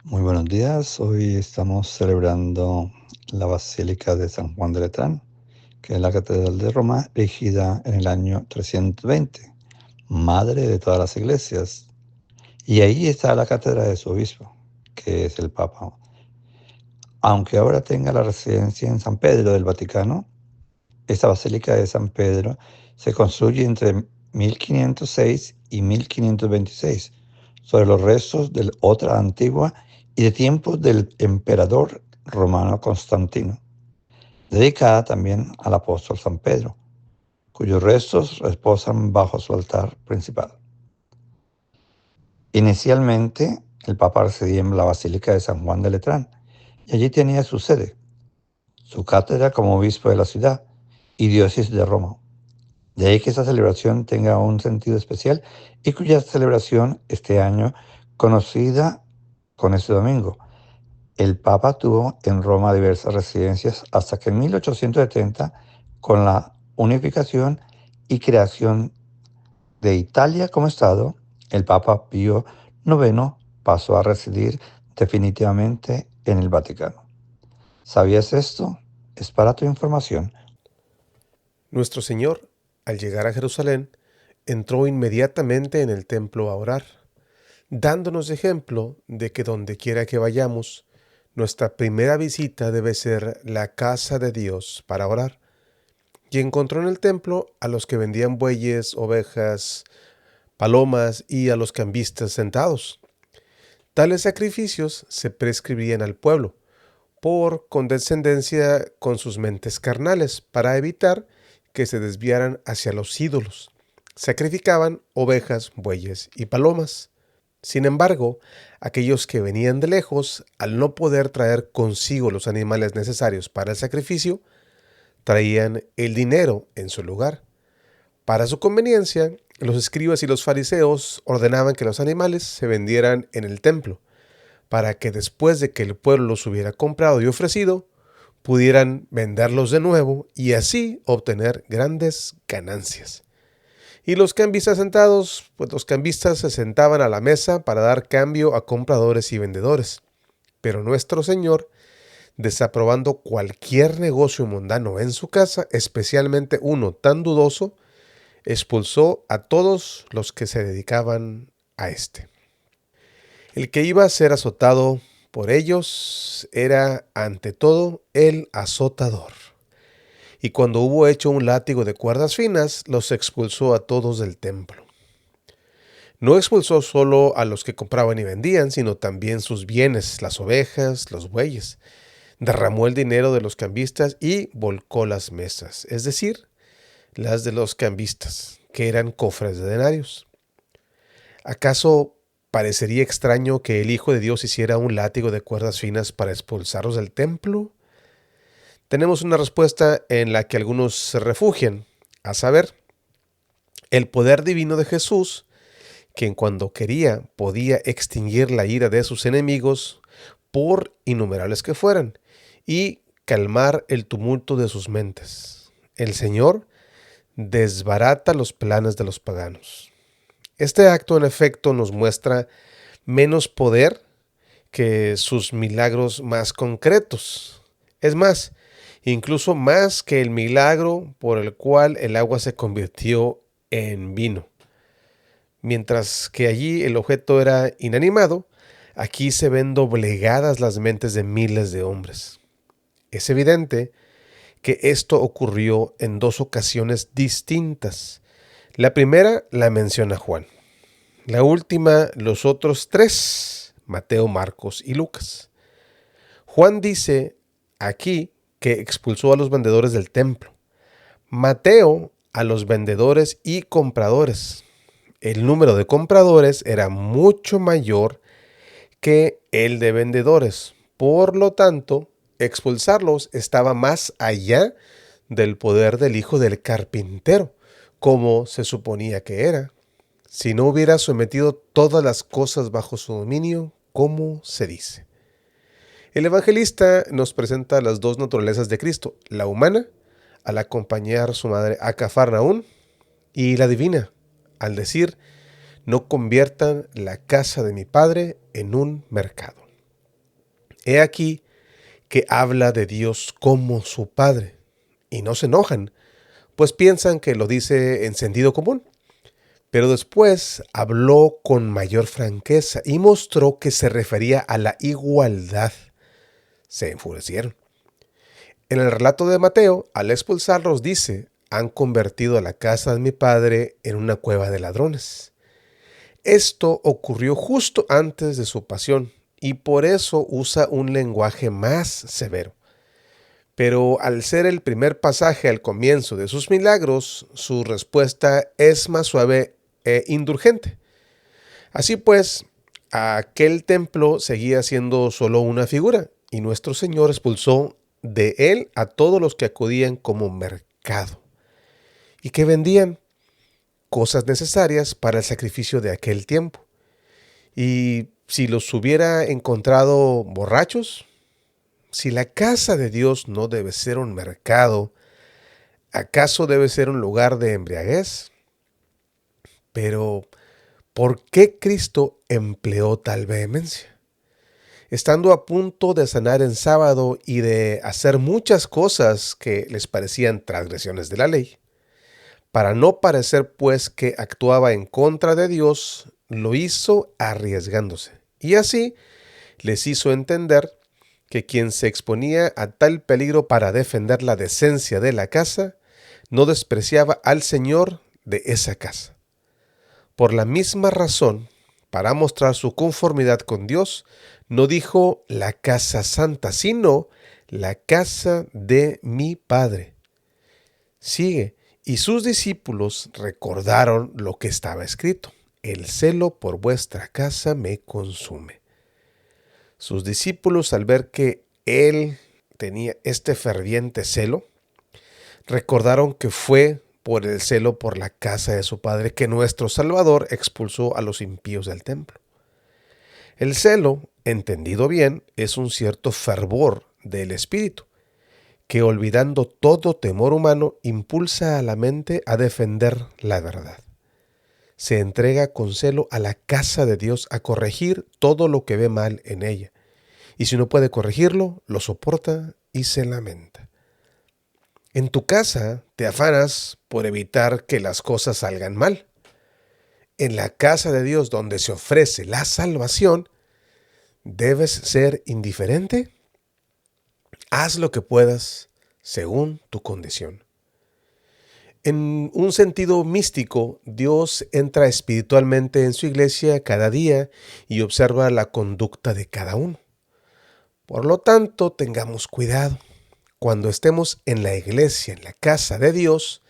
Muy buenos días. Hoy estamos celebrando la Basílica de San Juan de Letrán, que es la Catedral de Roma, erigida en el año 320, madre de todas las iglesias. Y ahí está la cátedra de su obispo, que es el Papa. Aunque ahora tenga la residencia en San Pedro del Vaticano, esta Basílica de San Pedro se construye entre 1506 y 1526 sobre los restos de otra antigua y de tiempos del emperador romano Constantino, dedicada también al apóstol San Pedro, cuyos restos reposan bajo su altar principal. Inicialmente, el Papa residía en la Basílica de San Juan de Letrán y allí tenía su sede, su cátedra como obispo de la ciudad y diócesis de Roma. De ahí que esta celebración tenga un sentido especial y cuya celebración este año conocida con este domingo. El Papa tuvo en Roma diversas residencias hasta que en 1870, con la unificación y creación de Italia como Estado, el Papa Pío IX pasó a residir definitivamente en el Vaticano. ¿Sabías esto? Es para tu información. Nuestro Señor, al llegar a Jerusalén, entró inmediatamente en el templo a orar, dándonos ejemplo de que donde quiera que vayamos, nuestra primera visita debe ser la casa de Dios para orar. Y encontró en el templo a los que vendían bueyes, ovejas, palomas y a los cambistas sentados. Tales sacrificios se prescribían al pueblo, por condescendencia con sus mentes carnales, para evitar que se desviaran hacia los ídolos. Sacrificaban ovejas, bueyes y palomas. Sin embargo, aquellos que venían de lejos, al no poder traer consigo los animales necesarios para el sacrificio, traían el dinero en su lugar. Para su conveniencia, los escribas y los fariseos ordenaban que los animales se vendieran en el templo, para que después de que el pueblo los hubiera comprado y ofrecido, pudieran venderlos de nuevo y así obtener grandes ganancias. Y los cambistas sentados, pues los cambistas se sentaban a la mesa para dar cambio a compradores y vendedores. Pero nuestro Señor, desaprobando cualquier negocio mundano en su casa, especialmente uno tan dudoso, expulsó a todos los que se dedicaban a este. El que iba a ser azotado por ellos era, ante todo, el azotador. Y cuando hubo hecho un látigo de cuerdas finas, los expulsó a todos del templo. No expulsó solo a los que compraban y vendían, sino también sus bienes, las ovejas, los bueyes. Derramó el dinero de los cambistas y volcó las mesas, es decir, las de los cambistas, que eran cofres de denarios. ¿Acaso parecería extraño que el Hijo de Dios hiciera un látigo de cuerdas finas para expulsarlos del templo? Tenemos una respuesta en la que algunos se refugian, a saber, el poder divino de Jesús, quien cuando quería podía extinguir la ira de sus enemigos, por innumerables que fueran, y calmar el tumulto de sus mentes. El Señor desbarata los planes de los paganos. Este acto, en efecto, nos muestra menos poder que sus milagros más concretos. Es más, incluso más que el milagro por el cual el agua se convirtió en vino. Mientras que allí el objeto era inanimado, aquí se ven doblegadas las mentes de miles de hombres. Es evidente que esto ocurrió en dos ocasiones distintas. La primera la menciona Juan. La última, los otros tres, Mateo, Marcos y Lucas. Juan dice aquí que expulsó a los vendedores del templo. Mateo a los vendedores y compradores. El número de compradores era mucho mayor que el de vendedores. Por lo tanto, expulsarlos estaba más allá del poder del hijo del carpintero, como se suponía que era. Si no hubiera sometido todas las cosas bajo su dominio, como se dice. El evangelista nos presenta las dos naturalezas de Cristo, la humana, al acompañar a su madre a Cafarnaún, y la divina, al decir, no conviertan la casa de mi padre en un mercado. He aquí que habla de Dios como su Padre, y no se enojan, pues piensan que lo dice en sentido común. Pero después habló con mayor franqueza y mostró que se refería a la igualdad. Se enfurecieron. En el relato de Mateo, al expulsarlos dice: han convertido a la casa de mi padre en una cueva de ladrones. Esto ocurrió justo antes de su pasión y por eso usa un lenguaje más severo. Pero al ser el primer pasaje al comienzo de sus milagros, su respuesta es más suave e indulgente. Así pues, aquel templo seguía siendo solo una figura, y nuestro Señor expulsó de él a todos los que acudían como mercado y que vendían cosas necesarias para el sacrificio de aquel tiempo. Y si los hubiera encontrado borrachos, si la casa de Dios no debe ser un mercado, ¿acaso debe ser un lugar de embriaguez? Pero, ¿por qué Cristo empleó tal vehemencia? Estando a punto de sanar en sábado y de hacer muchas cosas que les parecían transgresiones de la ley, para no parecer pues que actuaba en contra de Dios, lo hizo arriesgándose. Y así les hizo entender que quien se exponía a tal peligro para defender la decencia de la casa, no despreciaba al Señor de esa casa. Por la misma razón, para mostrar su conformidad con Dios, no dijo la casa santa, sino la casa de mi Padre. Sigue, y sus discípulos recordaron lo que estaba escrito: el celo por vuestra casa me consume. Sus discípulos, al ver que él tenía este ferviente celo, recordaron que fue por el celo por la casa de su Padre que nuestro Salvador expulsó a los impíos del templo. El celo, entendido bien, es un cierto fervor del espíritu, que olvidando todo temor humano, impulsa a la mente a defender la verdad. Se entrega con celo a la casa de Dios a corregir todo lo que ve mal en ella, y si no puede corregirlo, lo soporta y se lamenta. En tu casa te afanas por evitar que las cosas salgan mal. En la casa de Dios, donde se ofrece la salvación, ¿debes ser indiferente? Haz lo que puedas según tu condición. En un sentido místico, Dios entra espiritualmente en su iglesia cada día y observa la conducta de cada uno. Por lo tanto, tengamos cuidado cuando estemos en la iglesia, en la casa de Dios,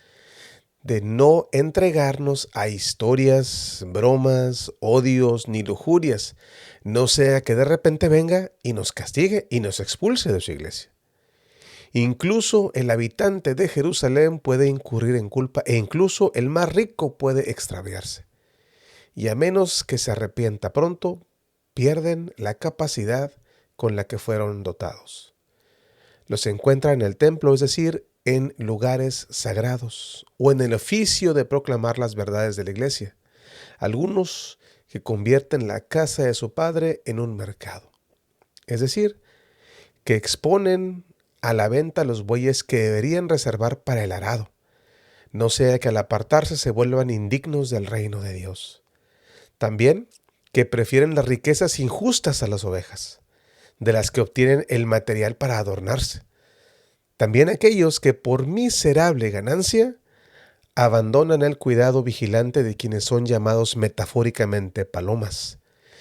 de no entregarnos a historias, bromas, odios ni lujurias, no sea que de repente venga y nos castigue y nos expulse de su iglesia. Incluso el habitante de Jerusalén puede incurrir en culpa e incluso el más rico puede extraviarse. Y a menos que se arrepienta pronto, pierden la capacidad con la que fueron dotados. Los encuentra en el templo, es decir, en lugares sagrados o en el oficio de proclamar las verdades de la iglesia. Algunos que convierten la casa de su padre en un mercado. Es decir, que exponen a la venta los bueyes que deberían reservar para el arado, no sea que al apartarse se vuelvan indignos del reino de Dios. También que prefieren las riquezas injustas a las ovejas, de las que obtienen el material para adornarse. También aquellos que por miserable ganancia abandonan el cuidado vigilante de quienes son llamados metafóricamente palomas,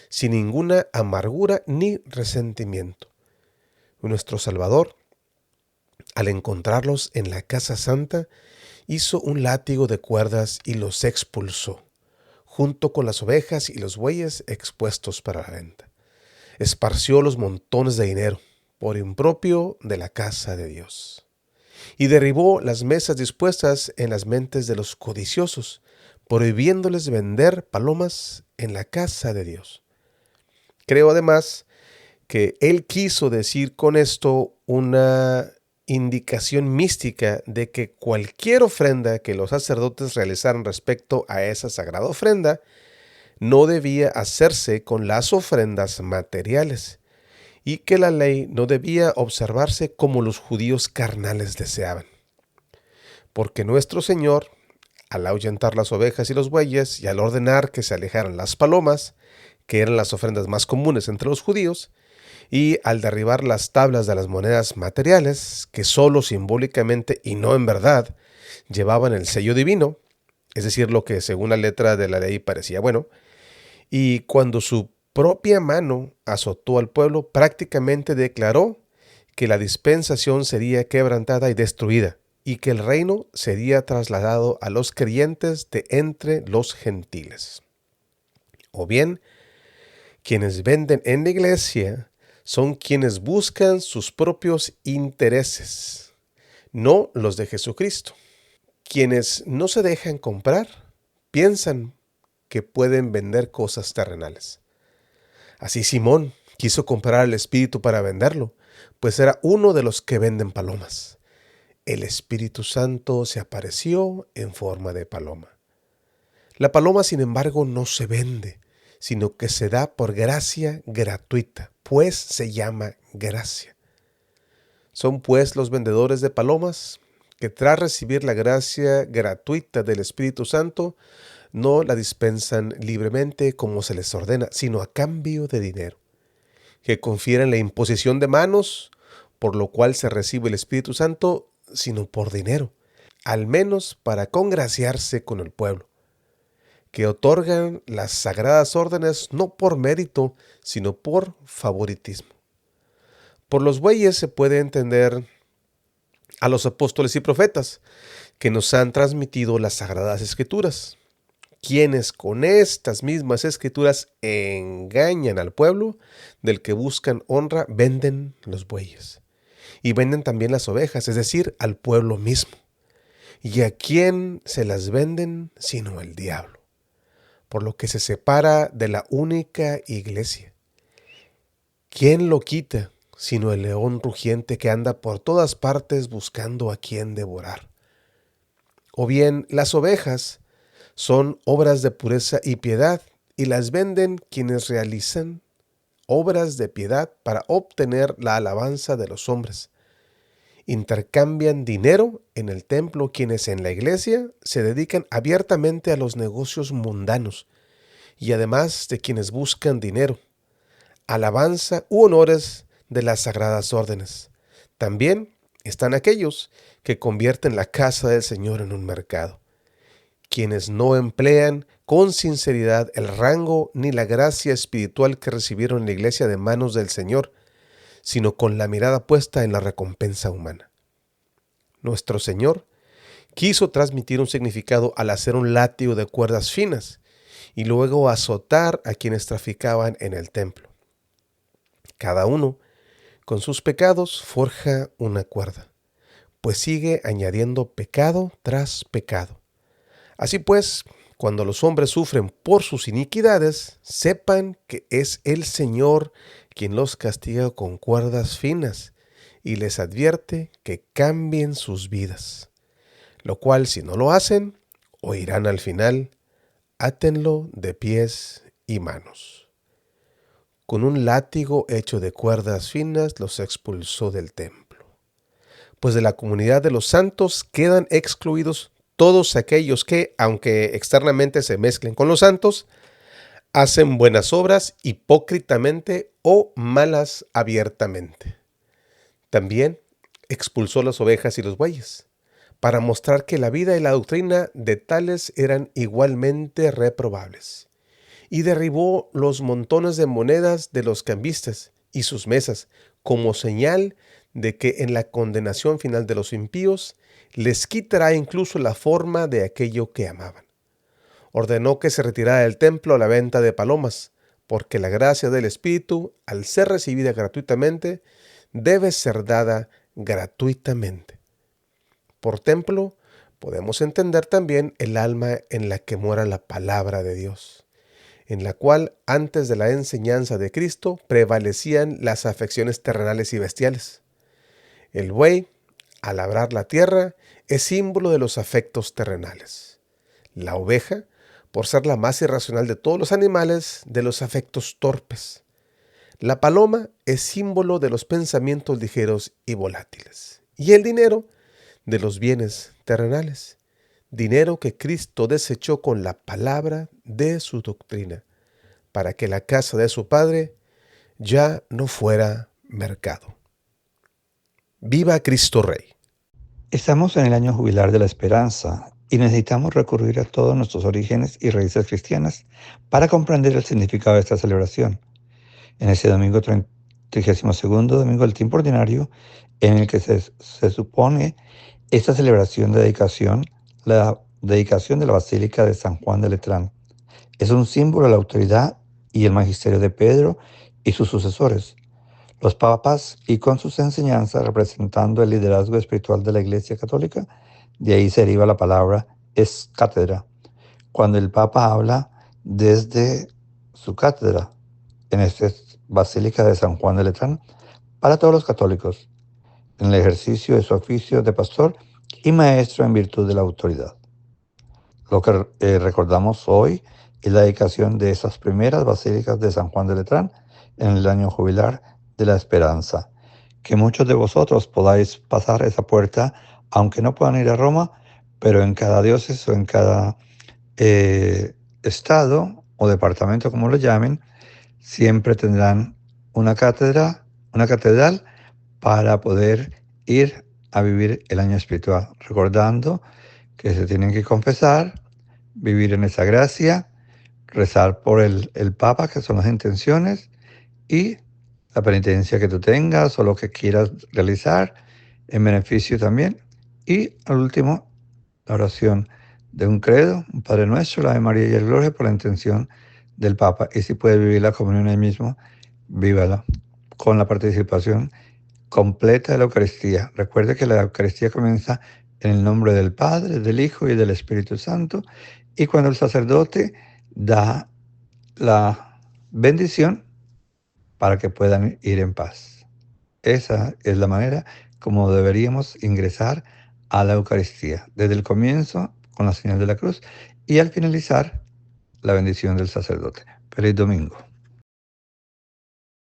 sin ninguna amargura ni resentimiento. Nuestro Salvador, al encontrarlos en la casa santa, hizo un látigo de cuerdas y los expulsó, junto con las ovejas y los bueyes expuestos para la venta. Esparció los montones de dinero por impropio de la casa de Dios, y derribó las mesas dispuestas en las mentes de los codiciosos, prohibiéndoles vender palomas en la casa de Dios. Creo además que él quiso decir con esto una indicación mística de que cualquier ofrenda que los sacerdotes realizaran respecto a esa sagrada ofrenda no debía hacerse con las ofrendas materiales, y que la ley no debía observarse como los judíos carnales deseaban. Porque nuestro Señor, al ahuyentar las ovejas y los bueyes y al ordenar que se alejaran las palomas, que eran las ofrendas más comunes entre los judíos, y al derribar las tablas de las monedas materiales, que sólo simbólicamente y no en verdad llevaban el sello divino, es decir, lo que según la letra de la ley parecía bueno, y cuando su propia mano azotó al pueblo, prácticamente declaró que la dispensación sería quebrantada y destruida, y que el reino sería trasladado a los creyentes de entre los gentiles. O bien, quienes venden en la iglesia son quienes buscan sus propios intereses, no los de Jesucristo. Quienes no se dejan comprar piensan que pueden vender cosas terrenales. Así Simón quiso comprar al Espíritu para venderlo, pues era uno de los que venden palomas. El Espíritu Santo se apareció en forma de paloma. La paloma, sin embargo, no se vende, sino que se da por gracia gratuita, pues se llama gracia. Son pues los vendedores de palomas que tras recibir la gracia gratuita del Espíritu Santo, no la dispensan libremente como se les ordena, sino a cambio de dinero, que confieren la imposición de manos, por lo cual se recibe el Espíritu Santo, sino por dinero, al menos para congraciarse con el pueblo, que otorgan las sagradas órdenes no por mérito, sino por favoritismo. Por los bueyes se puede entender a los apóstoles y profetas, que nos han transmitido las sagradas escrituras, quienes con estas mismas escrituras engañan al pueblo del que buscan honra, venden los bueyes. Y venden también las ovejas, es decir, al pueblo mismo. ¿Y a quién se las venden sino el diablo? Por lo que se separa de la única iglesia. ¿Quién lo quita sino el león rugiente que anda por todas partes buscando a quien devorar? O bien las ovejas son obras de pureza y piedad, y las venden quienes realizan obras de piedad para obtener la alabanza de los hombres. Intercambian dinero en el templo quienes en la iglesia se dedican abiertamente a los negocios mundanos, y además de quienes buscan dinero, alabanza u honores de las sagradas órdenes. También están aquellos que convierten la casa del Señor en un mercado, quienes no emplean con sinceridad el rango ni la gracia espiritual que recibieron en la iglesia de manos del Señor, sino con la mirada puesta en la recompensa humana. Nuestro Señor quiso transmitir un significado al hacer un látigo de cuerdas finas y luego azotar a quienes traficaban en el templo. Cada uno, con sus pecados, forja una cuerda, pues sigue añadiendo pecado tras pecado. Así pues, cuando los hombres sufren por sus iniquidades, sepan que es el Señor quien los castiga con cuerdas finas y les advierte que cambien sus vidas, lo cual si no lo hacen, oirán al final, átenlo de pies y manos. Con un látigo hecho de cuerdas finas los expulsó del templo, pues de la comunidad de los santos quedan excluidos todos aquellos que, aunque externamente se mezclen con los santos, hacen buenas obras hipócritamente o malas abiertamente. También expulsó las ovejas y los bueyes, para mostrar que la vida y la doctrina de tales eran igualmente reprobables, y derribó los montones de monedas de los cambistas y sus mesas, como señal de que en la condenación final de los impíos les quitará incluso la forma de aquello que amaban. Ordenó que se retirara del templo la venta de palomas, porque la gracia del Espíritu, al ser recibida gratuitamente, debe ser dada gratuitamente. Por templo podemos entender también el alma en la que mora la palabra de Dios, en la cual antes de la enseñanza de Cristo prevalecían las afecciones terrenales y bestiales. El buey, al labrar la tierra, es símbolo de los afectos terrenales. La oveja, por ser la más irracional de todos los animales, de los afectos torpes. La paloma es símbolo de los pensamientos ligeros y volátiles, y el dinero de los bienes terrenales, dinero que Cristo desechó con la palabra de su doctrina, para que la casa de su Padre ya no fuera mercado. ¡Viva Cristo Rey! Estamos en el año jubilar de la esperanza y necesitamos recurrir a todos nuestros orígenes y raíces cristianas para comprender el significado de esta celebración. En ese domingo 32º, domingo del tiempo ordinario, en el que se supone esta celebración de dedicación, la dedicación de la Basílica de San Juan de Letrán, es un símbolo de la autoridad y el magisterio de Pedro y sus sucesores, los papas, y con sus enseñanzas representando el liderazgo espiritual de la Iglesia Católica. De ahí se deriva la palabra es cátedra, cuando el Papa habla desde su cátedra en esta Basílica de San Juan de Letrán para todos los católicos, en el ejercicio de su oficio de pastor y maestro en virtud de la autoridad. Lo que recordamos hoy es la dedicación de esas primeras basílicas de San Juan de Letrán en el año jubilar de la esperanza. Que muchos de vosotros podáis pasar esa puerta, aunque no puedan ir a Roma, pero en cada diócesis o en cada estado o departamento, como lo llamen, siempre tendrán una catedral para poder ir a vivir el año espiritual, recordando que se tienen que confesar, vivir en esa gracia, rezar por el Papa, que son las intenciones, y la penitencia que tú tengas o lo que quieras realizar en beneficio también. Y al último, la oración de un credo, un Padre Nuestro, la Ave María y el Gloria por la intención del Papa. Y si puede vivir la comunión ahí mismo, vívala con la participación completa de la Eucaristía. Recuerde que la Eucaristía comienza en el nombre del Padre, del Hijo y del Espíritu Santo, y cuando el sacerdote da la bendición para que puedan ir en paz. Esa es la manera como deberíamos ingresar a la Eucaristía, desde el comienzo con la señal de la cruz y al finalizar la bendición del sacerdote. Feliz domingo.